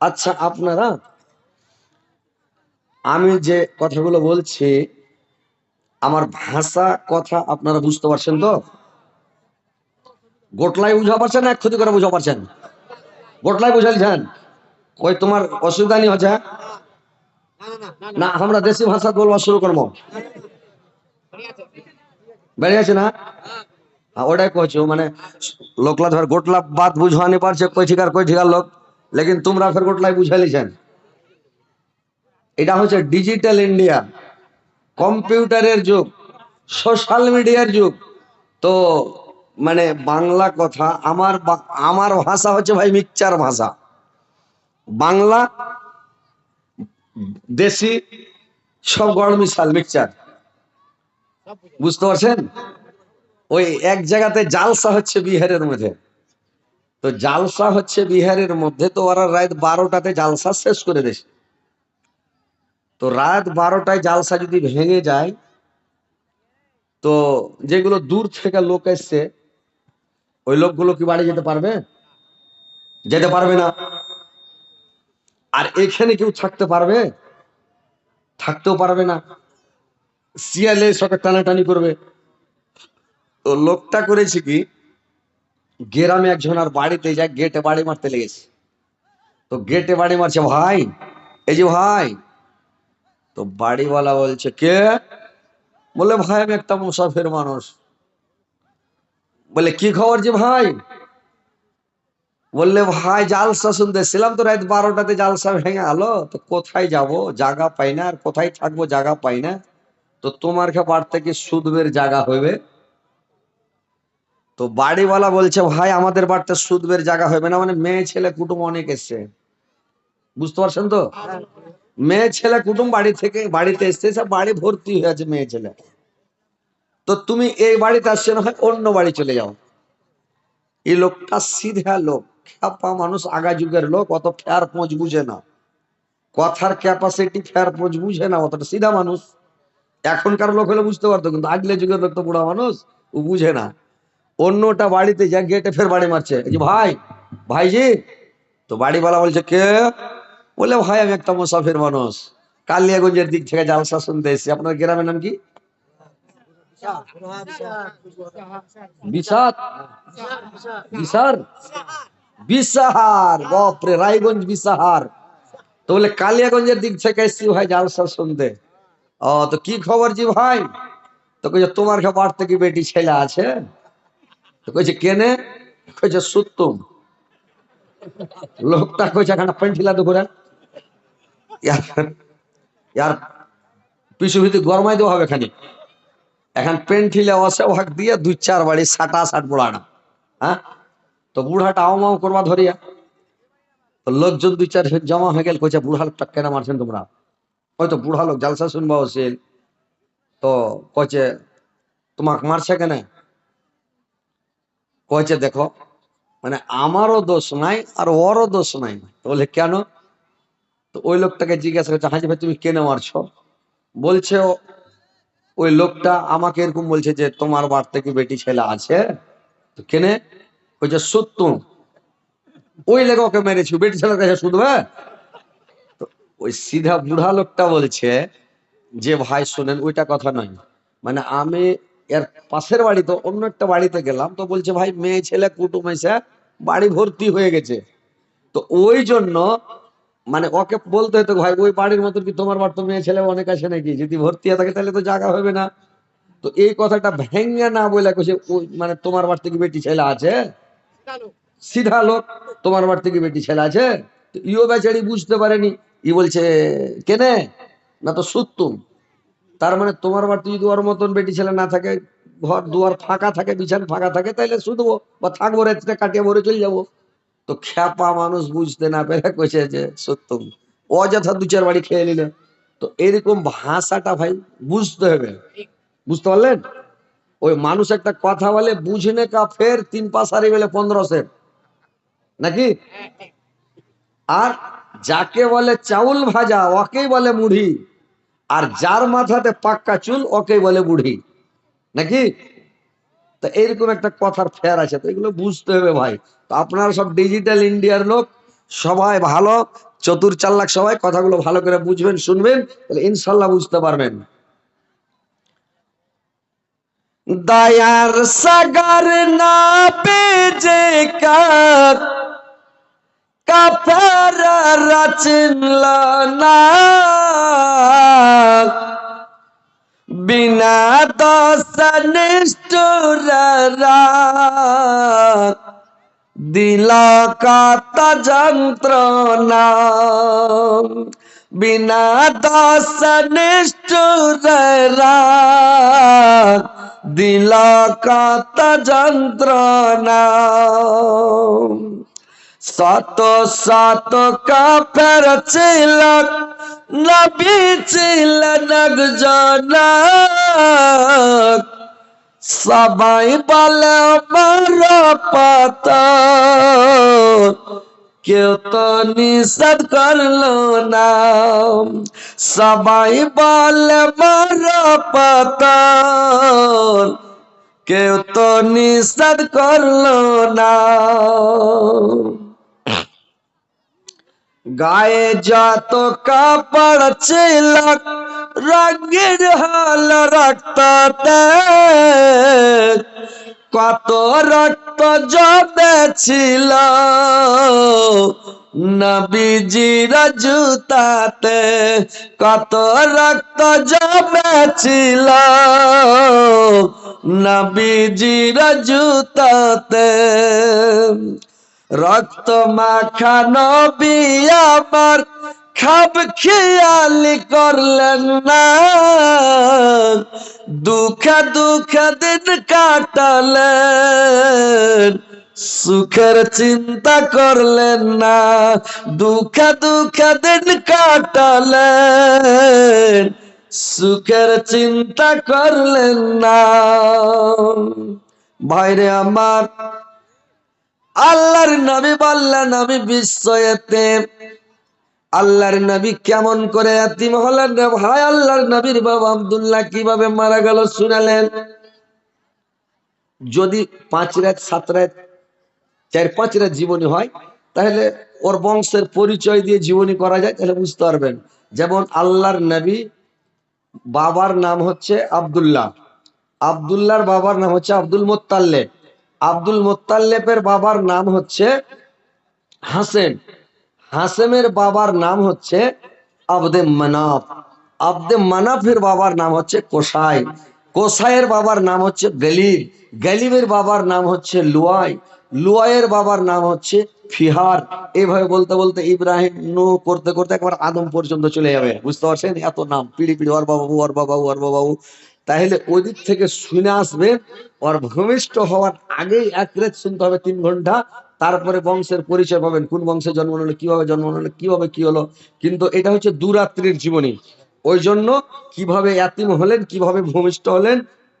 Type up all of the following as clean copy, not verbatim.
আচ্ছা, আপনারা আমি যে কথাগুলো বলছি আমার ভাষা কথা আপনারা বুঝতে পারছেন তো? গোটলাই বুঝা পারছেন না, এক ক্ষতি করে বুঝা পারছেন? গোটলাই বুঝাইছেন? ওই তোমার অসুবিধা নেই হচ্ছে? না আমরা দেশি ভাষা বলবা শুরু করবো, বেড়ে আছে না? ওটাই কইছো মানে লোকলা ধর গোটলা বাত বুঝানি পারছে কই ঠিকার লোক, লেকিন তোমরা ফের গোটলাই বুঝাই লিছেন। এটা হচ্ছে ডিজিটাল ইন্ডিয়া, কম্পিউটারের যুগ, সোশ্যাল মিডিয়ার যুগ। তো মানে বাংলা কথা আমার ভাষা হচ্ছে ভাই মিক্সচার ভাষা। বাংলা দেশি সব গড় মিশাল মিক্সচার, বুঝতে পারছেন? ওই এক জায়গাতে জালসা হচ্ছে বিহারের মধ্যে, তো জালসা হচ্ছে বিহারের মধ্যে, তো ওরা রাত 12টাতে জালসা শেষ করে দেয়। তো রাত 12টায় জালসা যদি ভেঙে যায়, তো যেগুলো দূর থেকে লোক এসছে ওই লোকগুলো কি বাড়ি যেতে পারবে? যেতে পারবে না। আর এখানে কেউ থাকতে পারবে? থাকতেও পারবে না। শিয়ালে সবে টানাটানি করবে। তো লোকটা করেছে কি, গ্রামে একজন আর বাড়িতে যায়, গেটে বাড়ি মারতে লেগেছে। তো গেটে বাড়ি মারছে, ভাই এই যে ভাই। তো বাড়িওয়ালা বলছে কে? বলে ভাই আমি একটা মুসাফির মানুষ। বলে কি খবর যে ভাই? বললে ভাই জালসা শুনতেছিলাম তো রাত 12টাতে জালসা ভেঙে গেলো, তো কোথায় যাব, জায়গা পাই না, আর কোথায় থাকবো জায়গা পাই না। তো তোমার বাড়ি থেকে সুদবের জায়গা হইবে? তো বাড়িওয়ালা বলছে ভাই আমাদের বাড়িতে সুদবের জায়গা হবে না, মানে মেয়ে ছেলে কুটুম অনেক এসছে, বুঝতে পারছেন তো? মেয়ে ছেলে কুটুম বাড়ি থেকে বাড়িতে এসছে, সব বাড়ি ভর্তি হয়ে আছে মেয়ে ছেলে। তো তুমি এই বাড়িতে আসছে না হয় অন্য বাড়ি চলে যাও। এই লোকটা সিধা লোক, খ্যাপা মানুষ, আগা যুগের লোক, অত ফের পোঁজ বুঝে না, কথার ক্যাপাসিটি ফের পোঁজ বুঝে না, অতটা সিধা মানুষ। এখনকার লোক হলে বুঝতে পারতো, কিন্তু আগলে যুগের লোক তো বুড়া মানুষ, ও বুঝে না। অন্যটা বাড়িতে যা গেটে ফের বাড়ি মারছে, এই যে ভাই, ভাইজি। তো বাড়িওয়ালা বলছে কে? বলে ভাই আমি একটা মুসাফির মানুষ, কালিয়াগঞ্জের দিক থেকে জালসা শুনতে এসেছি। আপনার গ্রামের নাম কি? বিশাদ? বিশার? বিশাহার? বাপরে, রায়গঞ্জ বিশাহার। তো বলে কালিয়াগঞ্জের দিক থেকে এসেছি ভাই জালসা শুনতে। ও তো কি খবর জি ভাই? তো কইছে তোমার বাড়ি থেকে বেটি ছেলে আছে? তো কইছে কেনে? কইছে সুত্তুম। লোকটা কইছে খানা পেন্টিলা দুপুরে ইয়ার পিছু ভিতরে গরমাই দেওয়া হবে খানি। এখন পেন্টিলে অসে ভাগ দিয়ে 2-4 বাড়ি সাটা সাট বুড়াটা। হ্যাঁ, তো বুড়াটা আও মাও করবা ধরিয়া। তো লোকজন 2-4 জমা হয়ে গেল, কইছে বুড়া লোকটা কেন মারছেন তোমরা? হয়তো বুড়া লোক জালসা শুনবা ওসেল। তো কইছে তোমাকে মারছে কেন? কইছে দেখো, মানে আমারও দোষ নাই আর ওরও দোষ নাই। তো বলে কেন? তো ওই লোকটাকে জিজ্ঞাসা করছে, হাজি ভাই তুমি কেন মারছো? বলছে ওই লোকটা আমাকে এরকম বলছে যে তোমার বাড়ি থেকে বেটি ছেলে আছে। তো কেনে? কইছে সত্তর। ওই লেগে ওকে মেরেছি, বেটি ছেলের কাছে শুধবে। তো ওই সিধা বুড়া লোকটা বলছে যে ভাই শোনেন, ওইটা কথা নয়, মানে আমি এর পাশের বাড়ি তো অন্য একটা বাড়িতে গেলাম, তো বলছে ভাই মেয়ে ছেলে কুটুম এসে বাড়ি ভর্তি হয়ে গেছে। তো ওই জন্য মানে ওকে বলতে হতো ভাই ওই বাড়ির মতন কি তোমার বাড়ি তো মেয়ে ছেলে অনেক আছে নাকি, যদি ভর্তি হয়ে থাকে তাহলে তো জায়গা হবে না। তো এই কথাটা ভেঙ্গে না বলে কইছে ওই মানে তোমার বাড়ি থেকে বেটি ছেলে আছে। সিধা লোক, তোমার বাড়ি থেকে বেটি ছেলে আছে। তো ইও বেচারি বুঝতে পারেনি, ই বলছে কেনে? না তো সুত্তুম। তার মানে তোমার বাড়িতে যদি ওর মতন বেটি ছেলে না থাকে, ঘর দুয়ার ফাঁকা থাকে, বিছান ফাঁকা থাকে, তাইলে শুধবো বা থাকবো, রাত্রে কাটিয়ে ভরে চলে যাবো। তো খ্যাপা মানুষ বুঝতে না পেরে কইছে যে সত্যম, অযথা 2-4 বাড়ি খেয়ে নিলে। তো এরকম ভাষাটা ভাই বুঝতে হবে, বুঝতে পারলেন? ওই মানুষ একটা কথা বলে বুঝনে কা ফের 3 পাশারি বলে 15 সের, নাকি? আর যাকে বলে চাউল ভাজা ওকেই বলে মুড়ি, আর যার মাথাতে পাক্কা চুল ওকেই বলে বুড়ি, নাকি? তো এইরকম একটা কথার ফের আছে, তো এগুলো বুঝতে হবে ভাই। তো আপনারা সব ডিজিটাল ইন্ডিয়ার লোক, সবাই ভালো চতুর চালাক, সবাই কথাগুলো ভালো করে বুঝবেন, শুনবেন, তাহলে ইনশাল্লাহ বুঝতে পারবেন। দয়ার সাগর না বেজে কার কাফেরা রচল না, বিনা দোষ নিষ্ঠুর দিল কত যন্ত্রণা, বিনা দোষ নিষ্ঠুর দিল কত যন্ত্রণা। শত শত কাফের ছিল, নবী ছিলেন একজন, সবাই বলে আমার পাথর, কেউ তো নিষেধ করলো না। সবাই বলে আমার পাথর, কেউ তো নিষেধ করলো না। গায়ে যত কাপড় ছিল, রঙের হাল রক্ততে, কত রক্ত জমেছিল নবীজির জুতাতে, কত রক্ত জমেছিল নবীজির জুতাতে। রক্ত মাখা নবী আমার খাব খেয়ালি করলেন না, দুঃখে দুঃখে দিন কাটালেন, সুখের চিন্তা করলেন না। দুঃখে দুঃখে দিন কাটালেন, সুখের চিন্তা করলেন না। ভাইরে আমার, আল্লাহর নবী বললেন আমি বিশ্ব এতিম। আল্লাহর নবী কেমন করে এতিম হলেন রে ভাই? আল্লাহর নবীর বাবা আব্দুল্লাহ কিভাবে মারা গেল শুনালেন। যদি 5 রাত 7 রাত 4-5 রাত জীবনী হয়, তাহলে ওর বংশের পরিচয় দিয়ে জীবনী করা যায়, তাহলে বুঝতে পারবেন। যেমন আল্লাহর নবী বাবার নাম হচ্ছে আব্দুল্লাহ, আব্দুল্লাহর বাবার নাম হচ্ছে আব্দুল মোত্তালেব, আব্দুল মোত্তালেবের বাবার নাম হচ্ছে হাসেম, হাসেমের বাবার নাম হচ্ছে আব্দে মানাফ, আব্দে মানাফের বাবার নাম হচ্ছে কোসাই, কোসাইয়ের বাবার নাম হচ্ছে গলিব, গলিবের বাবার নাম হচ্ছে লুয়াই, লুয়াইয়ের বাবার নাম হচ্ছে ফিহার। এইভাবে বলতে বলতে ইব্রাহিম নূহ করতে করতে একবার আদম পর্যন্ত চলে যাবে, বুঝতে পারছেন? এত নাম পিড়ি পিড়ি, ওর বাবু ওর বাবু ওর বাবু। তাহলে ওই দিক থেকে শুনে আসবেন, ওর ভূমিষ্ঠ হওয়ার আগেই এক রাত শুনতে হবে 3 ঘন্টা, তারপরে বংশের পরিচয় পাবেন, কোন বংশে জন্ম নিল, কিভাবে জন্ম নিল, কিভাবে কি হলো। কিন্তু এটা হচ্ছে দুরাত্রির জীবনী, ওই জন্য কিভাবে এতিম হলেন, কিভাবে ভূমিষ্ঠ হলেন,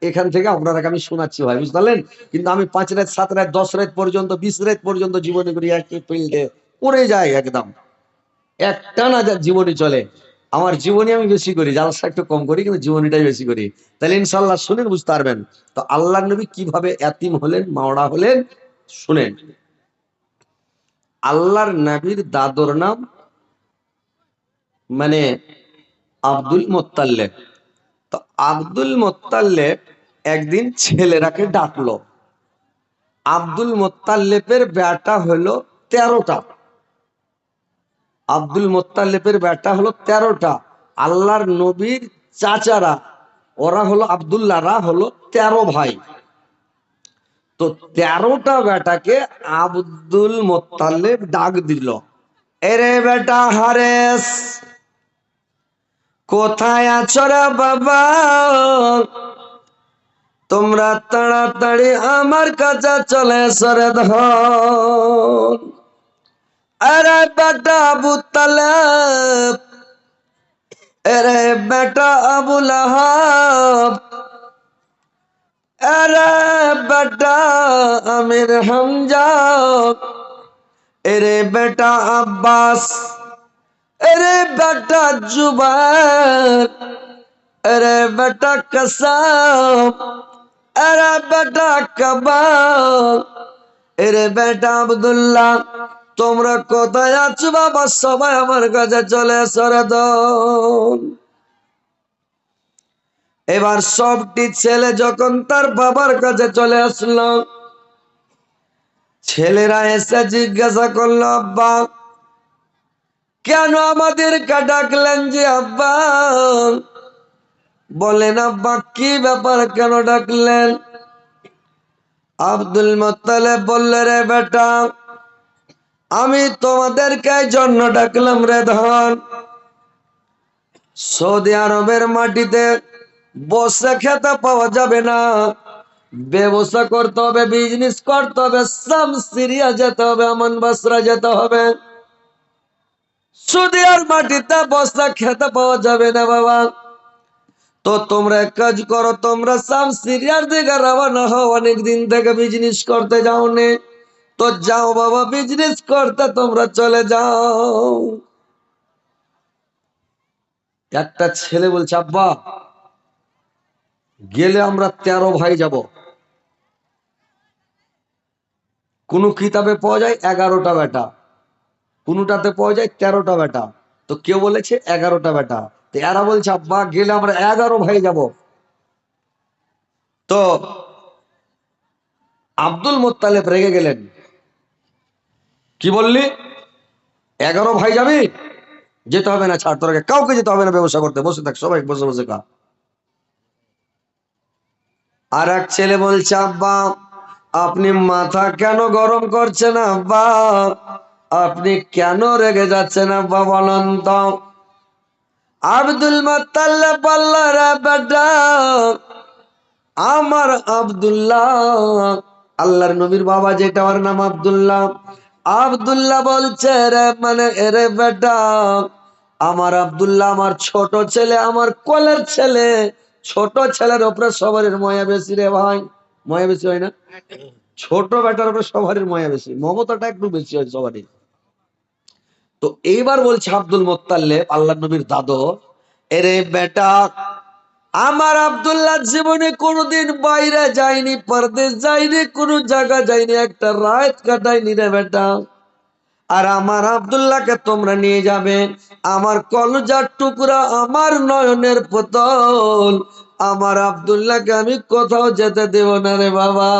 এখান থেকে আপনারাকে আমি শোনাচ্ছি ভাই, বুঝতে পারলেন? কিন্তু আমি 5 রাত 7 রাত 10 রাত পর্যন্ত 20 রাত পর্যন্ত জীবনী করি, একই ফিল্ডে পড়ে যায় একদম, একটানা যা জীবনী চলে। আমার জীবনী আমি বেশি করি, জালসা একটু কম করি, কিন্তু জীবনীটাই বেশি করি। তাহলে ইনশাল্লাহ শুনেন, বুঝতে পারবেন। তো আল্লাহর নবী কিভাবে এতিম হলেন, মাওড়া হলেন, শুনেন। আল্লাহর নবীর দাদুর নাম মানে আব্দুল মোত্তালেব। তো আব্দুল মোত্তালেব একদিন ছেলেরাকে ডাকলো। আব্দুল মোত্তালেবের বেটা হলো 13টা, আব্দুল মোত্তালেবের বেটা হলো 13টা। আল্লাহর নবীর চাচারা, ওরা হলো আব্দুল্লাহরা হলো 13 ভাই। তো 13টা বেটাকে আব্দুল মোত্তালেব ডাক দিল, এরে বেটা হারেস, কোথায় আছো রে বাবা? তোমরা তাড়াতাড়ি আমার কাছে চলে এসো রে ধন। আরে বেটা আবু তালেব, আরে বেটা আবু লাহাব, আরে বেটা আমির হামজা, আরে বেটা আব্বাস, আরে বেটা জুবাইর, আরে বেটা কাসাম, আরে বেটা কাবাব, আরে বেটা আব্দুল্লাহ, তোমরা কোথায় আছো বাবা, সবাই আমার কাছে চলে এসো রে দল। এবার সবটি ছেলে যখন তার বাবার কাছে চলে আসলো, ছেলেরা এসে জিজ্ঞাসা করলো, আব্বা কেন আমাদেরকে ডাকলেন যে আব্বা? বলেন আব্বা কি ব্যাপার, কেন ডাকলেন? আব্দুল মুত্তালিব বললে, রে বেটা, আমি তোমাদেরকে এই জন্য ডাকলাম রে ধন, সৌদি আরবের মাটিতে বসে খেতে পাওয়া যাবে না, ব্যবসা করতে হবে, বিজনেস করতে হবে, শাম সিরিয়া যেতে হবে, আমান বাসরা যেতে হবে। সৌদি আর মাটিতে বসে খেতে পাওয়া যাবে না বাবা। তো তোমরা এক কাজ করো, তোমরা শাম সিরিয়ার দিকে রওনা হও, অনেকদিন থেকে বিজনেস করতে যাওনি, তো যাও বাবা বিজনেস করতে তোমরা চলে যাও। একটা ছেলে বলছে, আব্বা গেলে আমরা 13 ভাই যাব। কোন কিতাবে পাওয়া যায় 11টা বেটা, কোনটাতে পাওয়া যায় 13টা বেটা, তো কেউ বলেছে 11টা বেটা। তো এরা বলছে, আব্বা গেলে আমরা 11 ভাই যাব। তো আব্দুল মুত্তালিব রেগে গেলেন, কি বললি, 11 ভাই যাবি? যেতে হবে না, ছাড়, তোরাকে কাউকে যেতে হবে না ব্যবসা করতে, বসে থাক, সবাই বসে বসে খা। আর এক ছেলে বলছে, আব্বা আপনি মাথা কেন গরম করছেন আব্বা, আপনি কেন রেগে যাচ্ছেন আব্বা, বলেন তো। আব্দুল মুত্তালিব বলল, রে বেটা, আমার আব্দুল্লাহ, আল্লাহর নবীর বাবা যেটা, ওর নাম আব্দুল্লাহ। আব্দুল্লাহ বলছে, রে মানে এরে বেটা, আমার আব্দুল্লাহ আমার ছোট ছেলে, আমার কোলের ছেলে, ছোট ছেলের উপরে সবার মায়া বেশি রে ভাই, মায়া বেশি হয় না? ছোট বেটার উপরে সবার মায়া বেশি, মমতাটা একটু বেশি হয় সবারই। তো এইবার বলছে আব্দুল মুত্তালিব, আল্লাহর নবীর দাদু, এরে বেটা, আমার আব্দুল্লাহ জীবনে কোনোদিন বাইরে যায়নি, পরদেশ যায়নি, কোনো জায়গা যায়নি, একটা রাত কাটায়নি রে বেটা। আর আমার আব্দুল্লাহকে তোমরা নিয়ে যাবে, আমার কলজার টুকরা, আমার নয়নের পুতল, আমার আব্দুল্লাহকে আমি কোথাও যেতে দেব না রে বাবা।